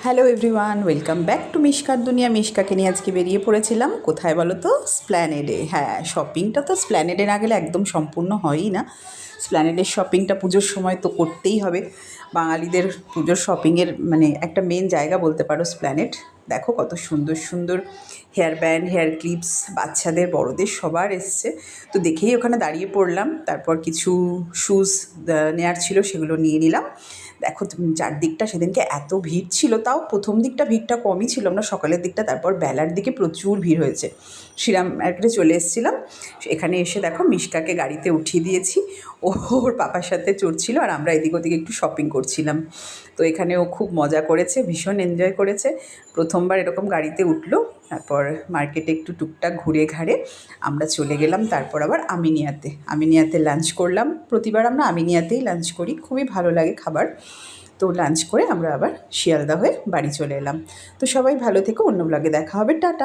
Hello everyone, welcome back to মিশকার দুনিয়া। মিশকাকে নিয়ে আজকে বেরিয়ে পড়েছিলাম কোথায় বলো তো? স্প্ল্যানেডে। হ্যাঁ, শপিংটা তো স্প্ল্যানেডে না গেলে একদম সম্পূর্ণ হয়ই না। স্প্ল্যানেডের শপিংটা পুজোর সময় তো করতেই হবে। বাঙালিদের পুজোর শপিংয়ের মানে একটা মেন জায়গা বলতে পারো স্প্ল্যানেড। দেখো কত সুন্দর সুন্দর হেয়ার ব্যান্ড, হেয়ার ক্লিপস, বাচ্চাদের বড়দের সবার এসছে। তো দেখেই ওখানে দাঁড়িয়ে পড়লাম। তারপর কিছু শ্যুজ নেওয়ার ছিল, সেগুলো নিয়ে নিলাম। দেখো তুমি চারদিকটা সেদিনকে এত ভিড় ছিল, তাও প্রথম দিকটা ভিড়টা কমই ছিল, আমরা সকালের দিকটা, তারপর বেলার দিকে প্রচুর ভিড় হয়েছে। শ্রীরাম মার্কেটে চলে এসেছিলাম। এখানে এসে দেখো মিশকাকে গাড়িতে উঠিয়ে দিয়েছি, ও ওর পাপার সাথে চড়ছিল আর আমরা এদিক ওদিক একটু শপিং করছিলাম। তো এখানে ও খুব মজা করেছে, ভীষণ এনজয় করেছে, প্রথমবার এরকম গাড়িতে উঠলো। তারপর মার্কেটে একটু টুকটাক ঘুরে ঘাড়ে আমরা চলে গেলাম। তারপর আবার আমিনিয়াতে লাঞ্চ করলাম। প্রতিবার আমরা আমিনিয়াতেই লাঞ্চ করি, খুবই ভালো লাগে খাবার। তো লাঞ্চ করে আমরা আবার শিয়ালদা হয়ে বাড়ি চলে এলাম। তো সবাই ভালো থেকো, অন্য ব্লগে দেখা হবে, টাটা।